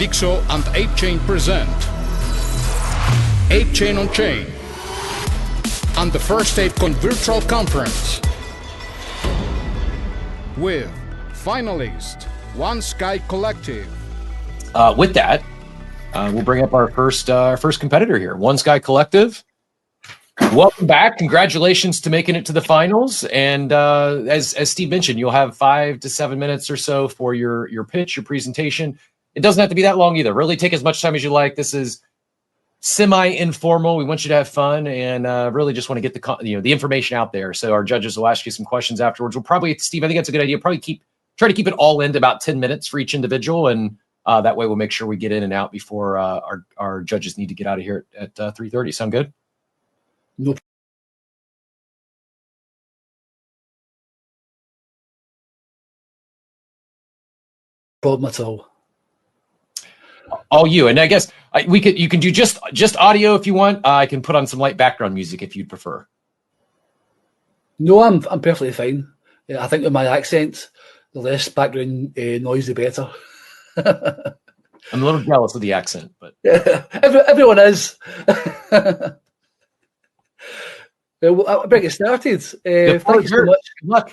Dixo and 8chain present 8chain on Chain and the first 8con virtual conference with Finalist OneSkyCollective. With that, we'll bring up our first competitor here, OneSkyCollective. Welcome back. Congratulations to making it to the finals. And as Steve mentioned, you'll have 5 to 7 minutes or so for your pitch, your presentation. It doesn't have to be that long either. Really take as much time as you like. This is semi-informal. We want you to have fun and really just want to get the information out there. So our judges will ask you some questions afterwards. We'll probably, Steve, I think that's a good idea. Probably try to keep it all into about 10 minutes for each individual, and that way we'll make sure we get in and out before our judges need to get out of here at 3:30. Sound good? No problem at all. All you. And I guess you can do just audio if you want. I can put on some light background music if you'd prefer. No, I'm perfectly fine. I think with my accent, the less background noise, the better. I'm a little jealous of the accent, but yeah, everyone is. Well, I'll bring it started. Thank you so much. Good luck.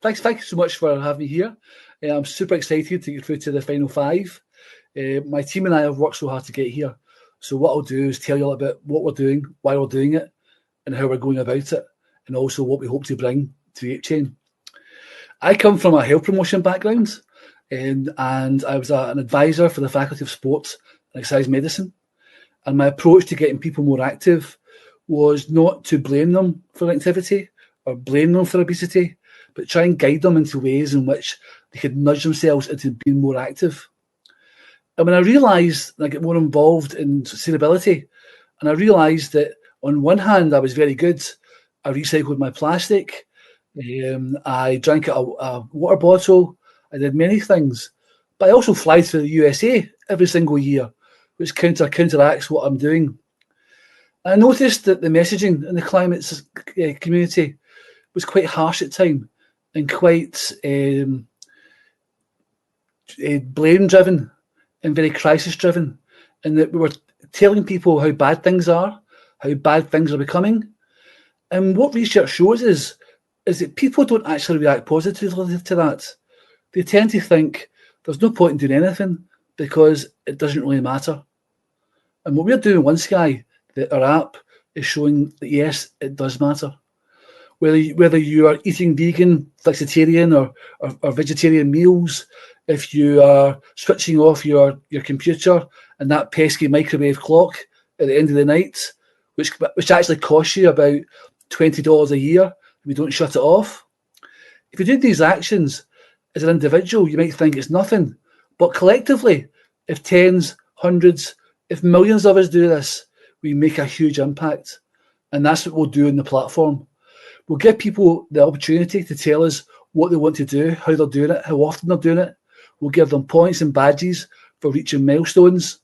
Thank you so much for having me here. I'm super excited to get through to the final 5. My team and I have worked so hard to get here. So what I'll do is tell you a little bit what we're doing, why we're doing it, and how we're going about it, and also what we hope to bring to 8chain. I come from a health promotion background, and I was an advisor for the Faculty of Sports and Exercise Medicine. And my approach to getting people more active was not to blame them for inactivity or blame them for obesity, but try and guide them into ways in which they could nudge themselves into being more active. And when I realised I get more involved in sustainability, and I realised that on one hand I was very good, I recycled my plastic, I drank a water bottle, I did many things, but I also fly to the USA every single year, which counteracts what I'm doing. I noticed that the messaging in the climate community was quite harsh at times and quite blame-driven and very crisis-driven, and that we were telling people how bad things are, how bad things are becoming. And what research shows is that people don't actually react positively to that. They tend to think there's no point in doing anything because it doesn't really matter. And what we're doing at OneSky, our app, is showing that yes, it does matter. Whether you are eating vegan, flexitarian, or vegetarian meals, if you are switching off your computer and that pesky microwave clock at the end of the night, which actually costs you about $20 a year if you don't shut it off. If you do these actions as an individual, you might think it's nothing, but collectively, if tens, hundreds, if millions of us do this, we make a huge impact. And that's what we'll do in the platform. We'll give people the opportunity to tell us what they want to do, how they're doing it, how often they're doing it. We'll give them points and badges for reaching milestones.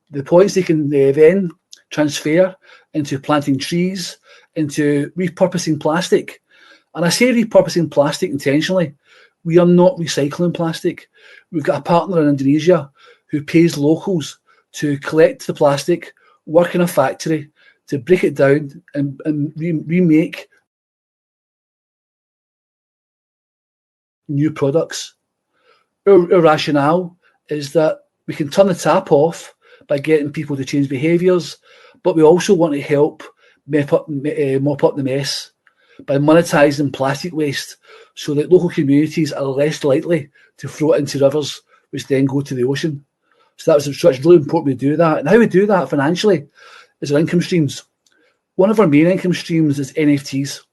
The points they can then transfer into planting trees, into repurposing plastic. And I say repurposing plastic intentionally. We are not recycling plastic. We've got a partner in Indonesia who pays locals to collect the plastic, work in a factory, to break it down and remake new products. Our rationale is that we can turn the tap off by getting people to change behaviours, but we also want to help mop up the mess by monetising plastic waste so that local communities are less likely to throw it into rivers, which then go to the ocean. So it's really important we do that. And how we do that financially is our income streams. One of our main income streams is NFTs.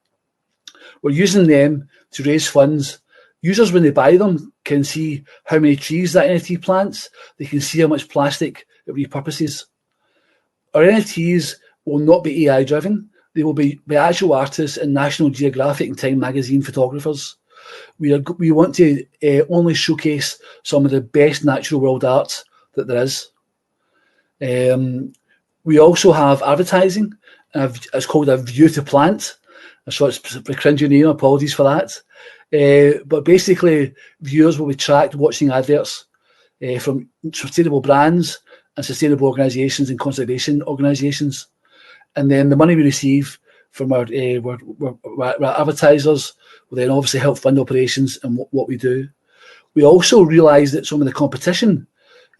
We're using them to raise funds. Users, when they buy them, can see how many trees that NFT plants. They can see how much plastic it repurposes. Our NFTs will not be AI driven. They will be by actual artists and National Geographic and Time magazine photographers. We want to only showcase some of the best natural world art that there is. We also have advertising. It's called a view to plant. So it's a cringy name, apologies for that. But basically, viewers will be tracked watching adverts. from sustainable brands and sustainable organisations and conservation organisations. And then the money we receive from our advertisers will then obviously help fund operations and what we do. We also realise that some of the competition,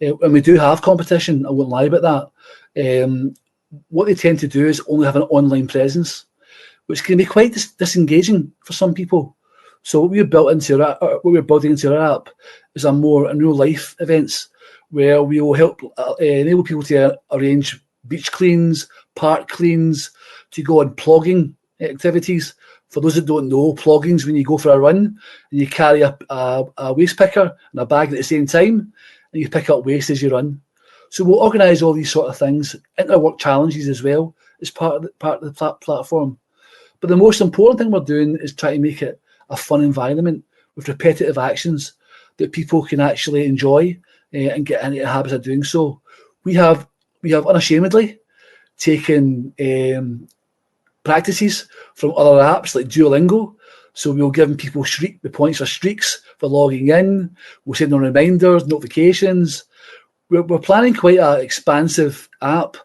and we do have competition, I won't lie about that, what they tend to do is only have an online presence, which can be quite disengaging for some people. So what we're building into our app is a more real life events where we will help enable people to arrange beach cleans, park cleans, to go on plogging activities. For those that don't know, plogging is when you go for a run and you carry a waste picker and a bag at the same time, and you pick up waste as you run. So we'll organise all these sort of things, interwork challenges as well as part of the platform. But the most important thing we're doing is try to make it a fun environment with repetitive actions that people can actually enjoy and get into the habit of doing so. We have unashamedly taken practices from other apps like Duolingo. So we'll give people the points for streaks for logging in. We'll send them reminders, notifications. We're planning quite an expansive app,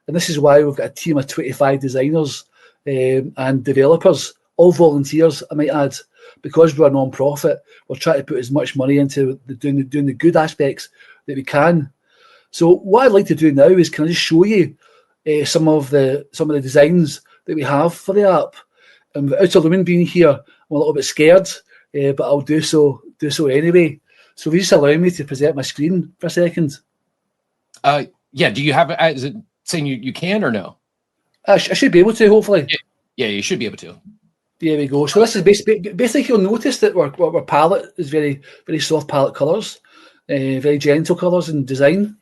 and this is why we've got a team of 25 designers and developers, all volunteers, I might add. Because we're a non-profit, we're trying to put as much money into doing the good aspects that we can. So what I'd like to do now is kind of just show you some of the designs that we have for the app. And without Lumen being here, I'm a little bit scared, but I'll do so anyway. So if you just allow me to present my screen for a second. Yeah, do you have it? Is it saying you can or no? I should be able to, hopefully. Yeah, you should be able to. There we go. So this is basically you'll notice that our palette is very, very soft palette colours, very gentle colours in design.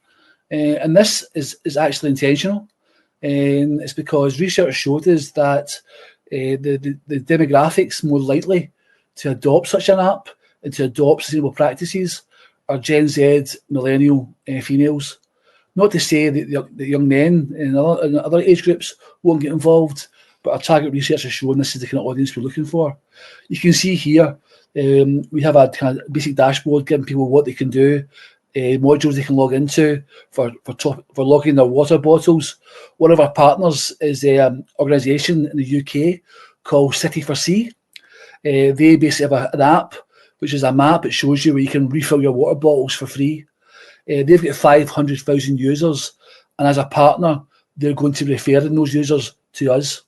And this is actually intentional. It's because research showed us that the demographics more likely to adopt such an app and to adopt sustainable practices are Gen Z, millennial females. Not to say that the young men in other age groups won't get involved, but our target research has shown this is the kind of audience we're looking for. You can see here, we have a kind of basic dashboard giving people what they can do, modules they can log into for logging their water bottles. One of our partners is an organisation in the UK called City for Sea. They basically have an app, which is a map that shows you where you can refill your water bottles for free. They've got 500,000 users, and as a partner, they're going to be referring those users to us.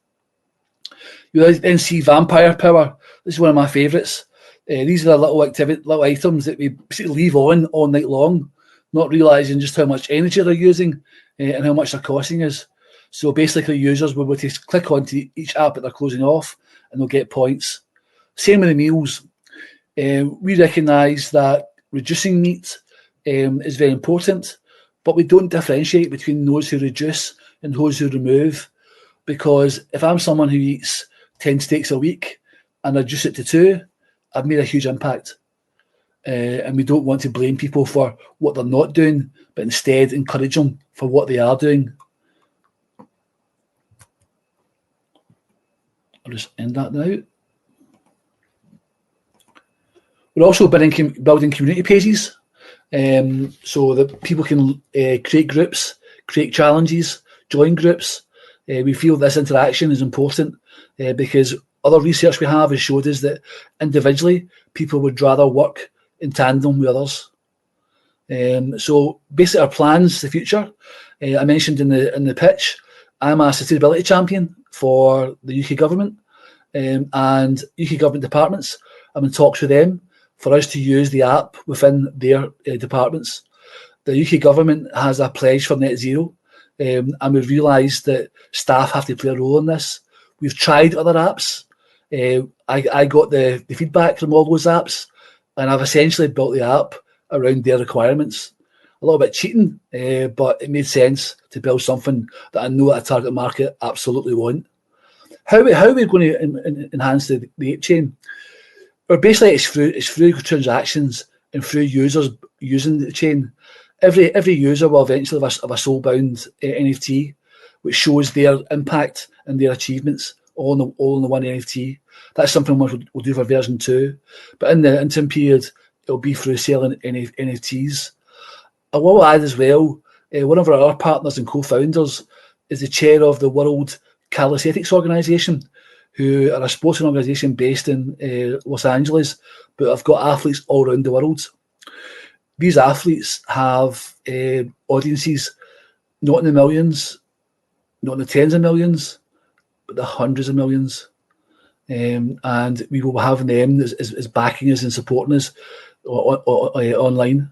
You then see Vampire Power. This is one of my favourites. These are the little items that we basically leave on all night long, not realising just how much energy they're using and how much they're costing us. So basically, users will be able to click onto each app that they're closing off, and they'll get points. Same with the meals. We recognise that reducing meat is very important, but we don't differentiate between those who reduce and those who remove, because if I'm someone who eats 10 steaks a week and I reduce it to 2, I've made a huge impact. And we don't want to blame people for what they're not doing, but instead encourage them for what they are doing. I'll just end that now. We're also building community pages so that people can create groups, create challenges, join groups. We feel this interaction is important because other research we have has showed us that individually people would rather work in tandem with others. So basically our plans for the future, I mentioned in the pitch, I'm a sustainability champion for the UK government and UK government departments. I'm in talks with them for us to use the app within their departments. The UK government has a pledge for net zero, and we've realised that staff have to play a role in this. We've tried other apps. I got the feedback from all those apps, and I've essentially built the app around their requirements. A little bit cheating, but it made sense to build something that I know that a target market absolutely want. How are we going to enhance the ape chain? Or basically, it's through transactions and through users using the chain. Every user will eventually have a soul-bound NFT, which shows their impact and their achievements all in the one NFT. That's something we'll do for version 2. But in the interim period, it'll be through selling NFTs. I will add as well, one of our partners and co-founders is the chair of the World Calisthenics Organization, who are a sporting organisation based in Los Angeles, but have got athletes all around the world. These athletes have audiences not in the millions, not in the tens of millions, but the hundreds of millions. And we will be having them as backing us and supporting us online.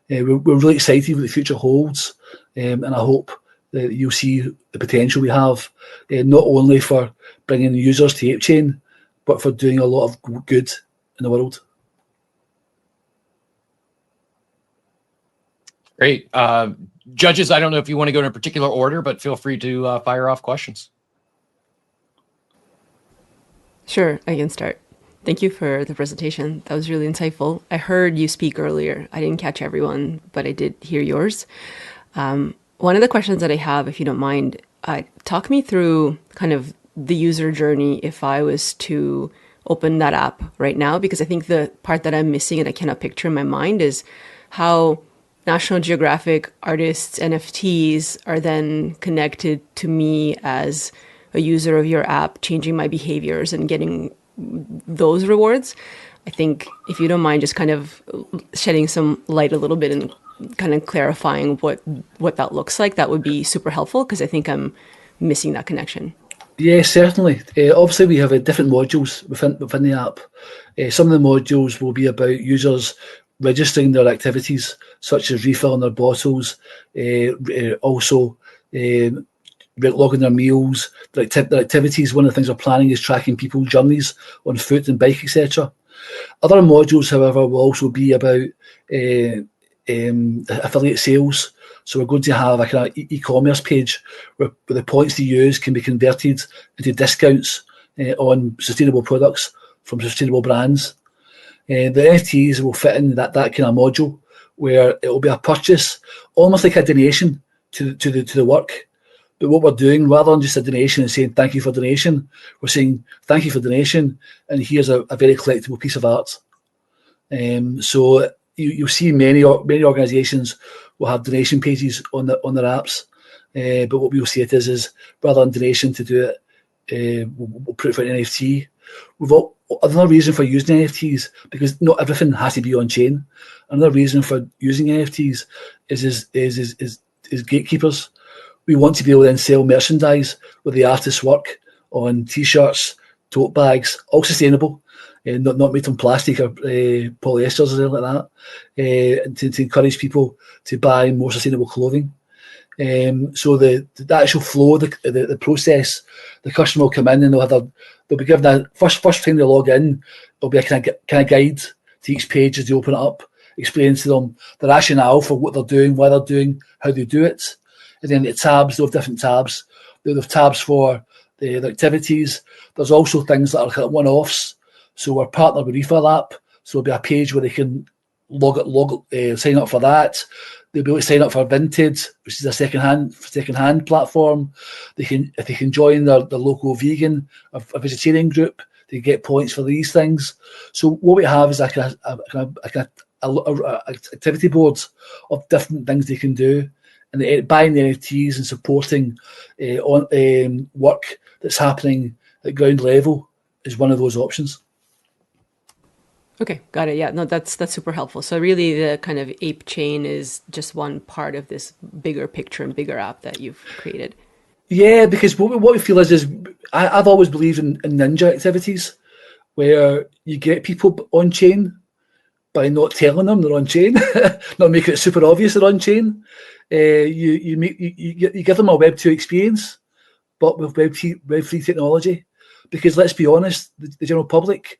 We're really excited what the future holds, and I hope that you'll see the potential we have, not only for bringing users to ApeChain, but for doing a lot of good in the world. Great. Judges, I don't know if you want to go in a particular order, but feel free to fire off questions. Sure, I can start. Thank you for the presentation. That was really insightful. I heard you speak earlier. I didn't catch everyone, but I did hear yours. One of the questions that I have, if you don't mind, talk me through kind of the user journey if I was to open that app right now, because I think the part that I'm missing and I cannot picture in my mind is how National Geographic artists' NFTs are then connected to me as a user of your app, changing my behaviors and getting those rewards. I think if you don't mind just kind of shedding some light a little bit and kind of clarifying what that looks like, that would be super helpful, because I think I'm missing that connection. Yeah, certainly. Obviously, we have different modules within the app. Some of the modules will be about users registering their activities, such as refilling their bottles, also logging their meals, their activities. One of the things we're planning is tracking people's journeys on foot and bike, etc. Other modules, however, will also be about affiliate sales. So we're going to have a kind of e-commerce page where the points to use can be converted into discounts on sustainable products from sustainable brands. The NFTs will fit in that kind of module where it will be a purchase, almost like a donation to the work. But what we're doing, rather than just a donation and saying thank you for donation, we're saying thank you for donation, and here's a very collectible piece of art. So you'll see many organisations will have donation pages on their apps, but what we'll see it is rather than donation to do it, we'll put it for an NFT. Another reason for using NFTs, because not everything has to be on chain. Another reason for using NFTs is gatekeepers. We want to be able to then sell merchandise with the artist's work on t-shirts, tote bags, all sustainable, not made from plastic or polyesters or anything like that, to encourage people to buy more sustainable clothing. So the actual flow, the process, the customer will come in and they'll be given a first time they log in, there'll be a kind of guide to each page as they open it up, explaining to them the rationale for what they're doing, why they're doing, how they do it. And then the tabs, they'll have different tabs. They'll have tabs for the activities. There's also things that are kind of one-offs. So we're partnered with Refill app. So there'll be a page where they can sign up for that. They'll be able to sign up for Vinted, which is a second-hand platform. If they can join their local vegan or a vegetarian group, they get points for these things. So what we have is like a activity board of different things they can do. And buying the NFTs and supporting work that's happening at ground level is one of those options. Okay, got it. Yeah, no, that's super helpful. So really the kind of ApeChain is just one part of this bigger picture and bigger app that you've created. Yeah, because what we feel is I've always believed in ninja activities where you get people on chain by not telling them they're on chain, not making it super obvious they're on chain. You give them a Web2 experience, but with Web3 technology, because let's be honest, the general public,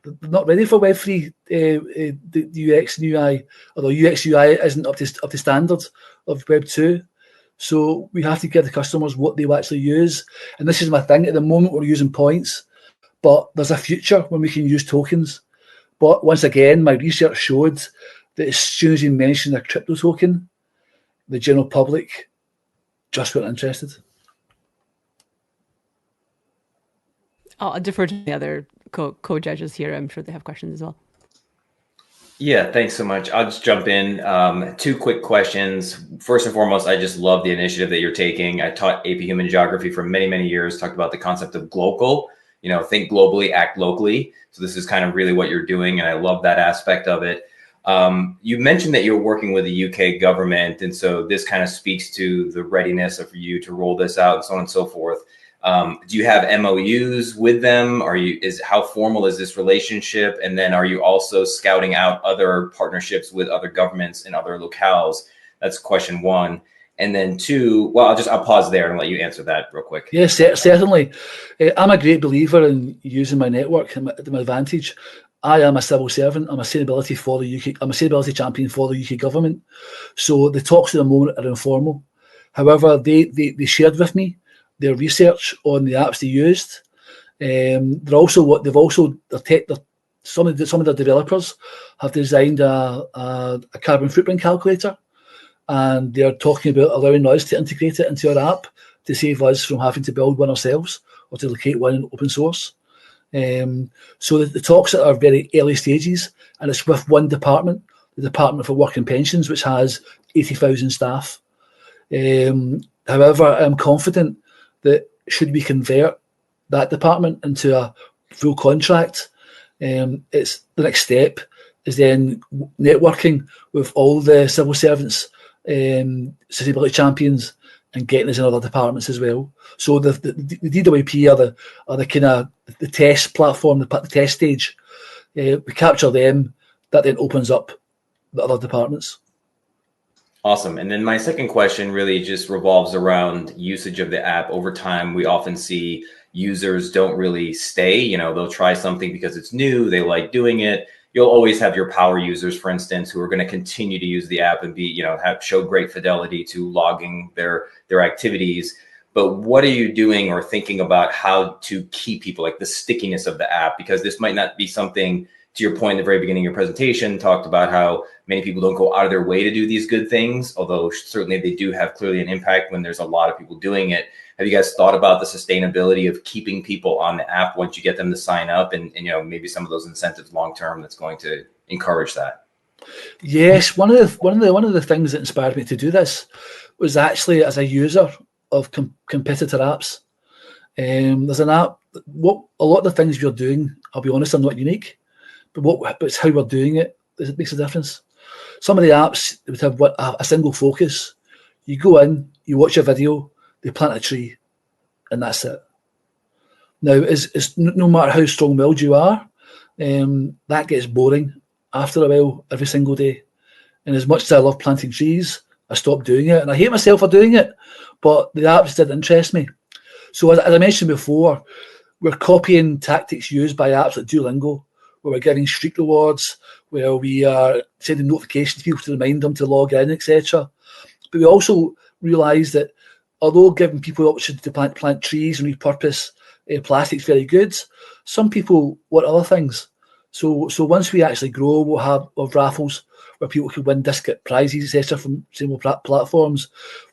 they're not ready for Web3, the UX and UI, although UX UI isn't up to standard of Web2. So we have to give the customers what they will actually use. And this is my thing. At the moment, we're using points, but there's a future when we can use tokens. But once again, my research showed that as soon as you mention a crypto token, the general public just weren't interested. I'll defer to the other co-judges here. I'm sure they have questions as well. Yeah, thanks so much. I'll just jump in. Two quick questions. First and foremost, I just love the initiative that you're taking. I taught AP Human Geography for many, many years, talked about the concept of glocal, think globally, act locally. So this is kind of really what you're doing, and I love that aspect of it. You mentioned that you're working with the UK government, and so this kind of speaks to the readiness of you to roll this out and so on and so forth. Do you have MOUs with them? How formal is this relationship? And then are you also scouting out other partnerships with other governments in other locales? That's question one. And then two, well, I'll pause there and let you answer that real quick. Yes, certainly. I'm a great believer in using my network to my advantage. I am a civil servant. I'm a sustainability for the UK. I'm a sustainability champion for the UK government. So the talks at the moment are informal. However, they shared with me their research on the apps they used. Some of the developers have designed a carbon footprint calculator, and they're talking about allowing us to integrate it into our app to save us from having to build one ourselves or to locate one in open source. So the talks are very early stages, and it's with one department, the Department for Work and Pensions, which has 80,000 staff. However, I'm confident that should we convert that department into a full contract, it's the next step is then networking with all the civil servants, sustainability champions, and getting us in other departments as well. So the DWP are the kind of the test platform, the test stage. We capture them, that then opens up the other departments. Awesome. And then my second question really just revolves around usage of the app. Over time, we often see users don't really stay. They'll try something because it's new, they like doing it. You'll always have your power users, for instance, who are going to continue to use the app and show great fidelity to logging their activities. But what are you doing or thinking about how to keep people, like the stickiness of the app? Because this might not be something, to your point in the very beginning of your presentation, talked about how many people don't go out of their way to do these good things, although certainly they do have clearly an impact when there's a lot of people doing it. Have you guys thought about the sustainability of keeping people on the app once you get them to sign up and maybe some of those incentives long term that's going to encourage that? Yes, one of the things that inspired me to do this was actually as a user of competitor apps. There's an app. What a lot of the things you're doing, I'll be honest, are not unique, but it's how we're doing it that makes a difference. Some of the apps would have a single focus. You go in, you watch a video, they plant a tree, and that's it. Now, it's no matter how strong-willed you are, that gets boring after a while every single day. And as much as I love planting trees, I stopped doing it, and I hate myself for doing it. But the apps did interest me. So as I mentioned before, we're copying tactics used by apps like Duolingo, where we're giving streak rewards, where we are sending notifications to people to remind them to log in, etc. But we also realise that although giving people the option to plant trees and repurpose plastics very good, some people want other things. So once we actually grow, we'll have raffles where people can win discount prizes, etc. from similar platforms.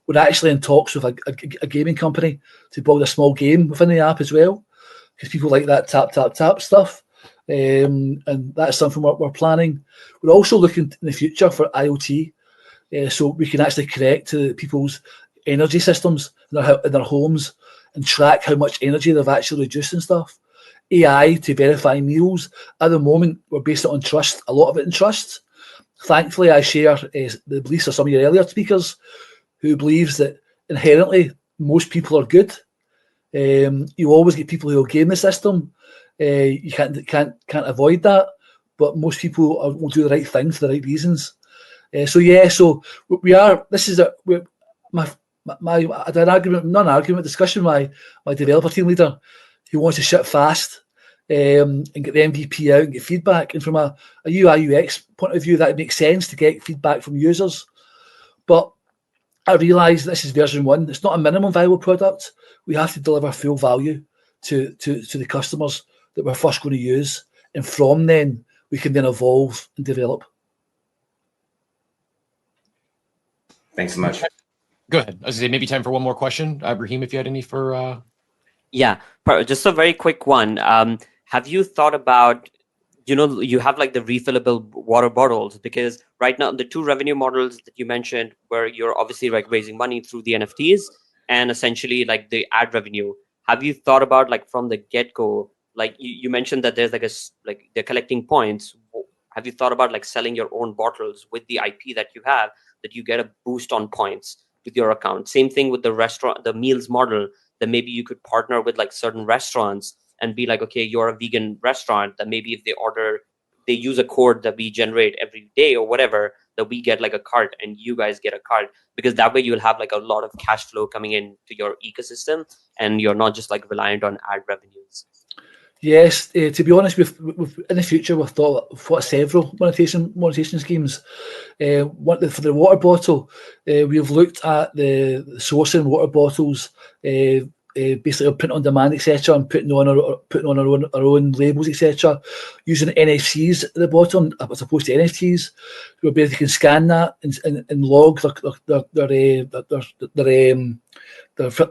We're actually in talks with a gaming company to build a small game within the app as well, because people like that tap stuff. And that's something we're planning. We're also looking in the future for IoT, so we can actually connect to people's energy systems in their homes and track how much energy they've actually reduced and stuff. AI to verify meals. At the moment, we're based it on trust, a lot of it in trust. Thankfully, I share the beliefs of some of your earlier speakers who believes that inherently most people are good. You always get people who will game the system. You can't avoid that, but most people will do the right thing for the right reasons. So we are. This is I had an argument, not an argument, discussion with my developer team leader who wants to ship fast and get the MVP out and get feedback. And from a UI UX point of view, that makes sense to get feedback from users. But I realise this is version 1. It's not a minimum viable product. We have to deliver full value to the customers that we're first going to use. And from then, we can then evolve and develop. Thanks so much. Go ahead. I was going to say maybe time for one more question. Raheem, if you had any for... Yeah, just a very quick one. Have you thought about you have like the refillable water bottles, because right now the two revenue models that you mentioned, where you're obviously like raising money through the NFTs and essentially like the ad revenue. Have you thought about, like, from the get-go, like you mentioned that there's like they're collecting points. Have you thought about like selling your own bottles with the IP that you have, that you get a boost on points with your account? Same thing with the meals model, that maybe you could partner with like certain restaurants and be like, okay, you're a vegan restaurant, that maybe if they use a code that we generate every day or whatever, that we get like a cart and you guys get a cart, because that way you'll have like a lot of cash flow coming into your ecosystem and you're not just like reliant on ad revenues. Yes, to be honest, we've in the future we've thought of several monetization schemes. For the water bottle, we've looked at the sourcing water bottles, basically print on demand, etc., and putting on our own labels, etc., using NFCs at the bottom as opposed to NFTs. Where they can scan that and log their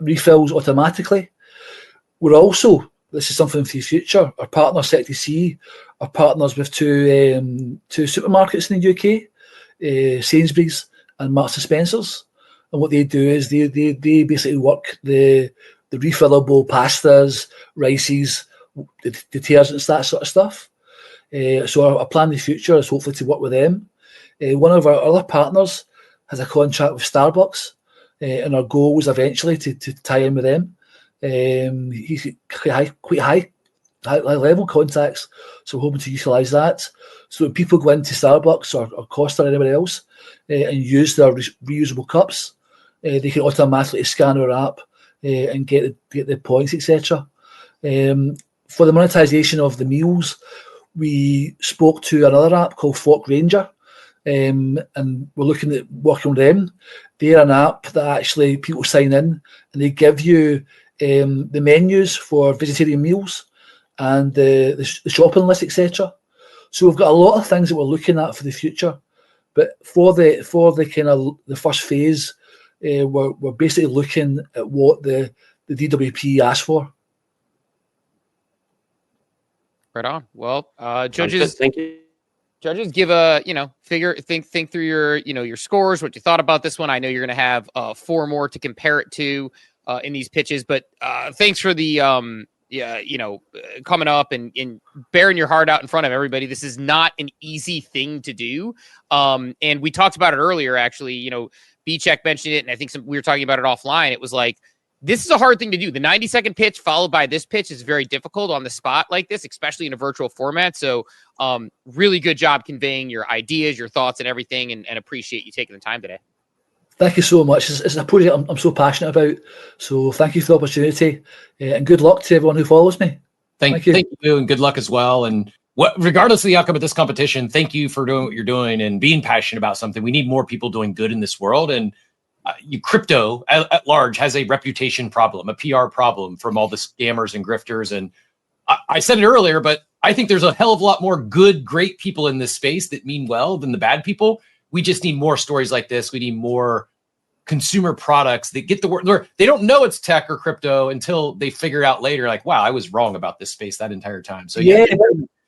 refills automatically. We're also, this is something for the future, our partner Sector C are partners with two supermarkets in the UK, Sainsbury's and Marks and Spencer's. And what they do is they basically work the refillable pastas, rices, the detergents, that sort of stuff. So our plan in the future is hopefully to work with them. One of our other partners has a contract with Starbucks, and our goal was eventually to tie in with them. He's quite high level contacts, so we're hoping to utilise that. So when people go into Starbucks or Costa or anywhere else and use their reusable cups, they can automatically scan our app and get the points, etc. For the monetization of the meals, we spoke to another app called Fork Ranger, and we're looking at working with them. They're an app that actually people sign in and they give you the menus for vegetarian meals and the shopping list, etc. So we've got a lot of things that we're looking at for the future. But for the kind of the first phase, we're basically looking at what the DWP asked for. Right on. Well, judges, thank you. Judges, give a think through your scores, what you thought about this one. I know you're going to have 4 more to compare it to in these pitches, but thanks for the coming up and bearing your heart out in front of everybody. This is not an easy thing to do, and we talked about it earlier. Actually, B-Check mentioned it, and I think we were talking about it offline. It was like, this is a hard thing to do. The 90-second pitch followed by this pitch is very difficult on the spot like this, especially in a virtual format. So really good job conveying your ideas, your thoughts, and everything, and appreciate you taking the time today. Thank you so much. It's a project I'm so passionate about. So thank you for the opportunity, and good luck to everyone who follows me. Thank you. Thank you, and good luck as well. And regardless of the outcome of this competition, thank you for doing what you're doing and being passionate about something. We need more people doing good in this world, and crypto at large has a reputation problem, a PR problem from all the scammers and grifters. And I said it earlier, but I think there's a hell of a lot more good, great people in this space that mean well than the bad people. We just need more stories like this. We need more consumer products that get the word. They don't know it's tech or crypto until they figure it out later. Like, wow, I was wrong about this space that entire time. So yeah,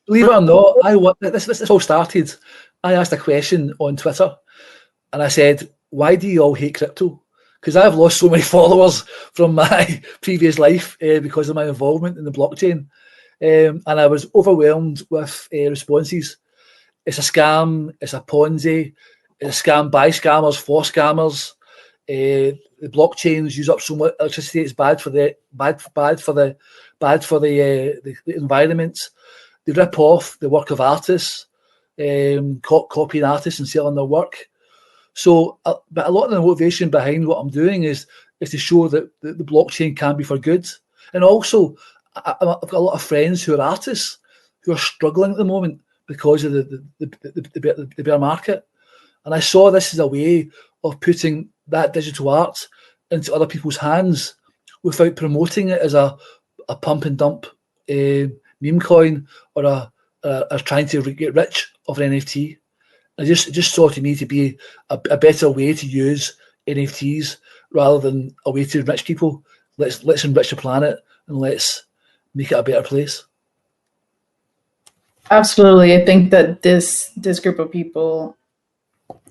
believe it or not, this all started. I asked a question on Twitter, and I said, why do you all hate crypto? Because I've lost so many followers from my previous life because of my involvement in the blockchain. And I was overwhelmed with responses. It's a scam, it's a Ponzi, it's a scam by scammers, for scammers. The blockchains use up so much electricity, it's bad for the environment. They rip off the work of artists, copying artists and selling their work. So, but a lot of the motivation behind what I'm doing is to show that the blockchain can be for good. And also, I've got a lot of friends who are artists who are struggling at the moment because of the bear market. And I saw this as a way of putting that digital art into other people's hands without promoting it as a pump and dump meme coin or a trying to get rich off an NFT. It just saw to me to be a better way to use NFTs rather than a way to enrich people. Let's enrich the planet and let's make it a better place. Absolutely. I think that this group of people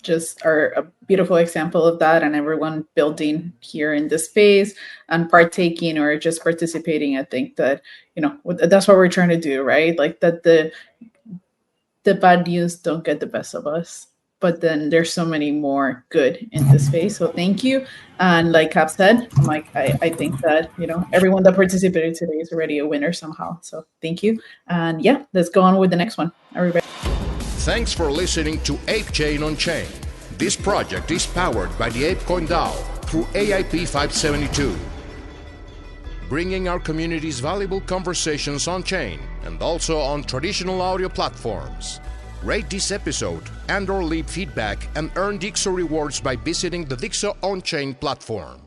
just are a beautiful example of that, and everyone building here in this space and partaking or just participating. I think that, that's what we're trying to do, right? Like that the bad news don't get the best of us, but then there's so many more good in this space. So thank you. And like Cap said, I think that, everyone that participated today is already a winner somehow. So thank you. And yeah, let's go on with the next one, everybody. Thanks for listening to Ape Chain on Chain. This project is powered by the ApeCoin DAO through AIP 572, bringing our community's valuable conversations on chain and also on traditional audio platforms. Rate this episode and/or leave feedback and earn Dixo rewards by visiting the Dixo on-chain platform.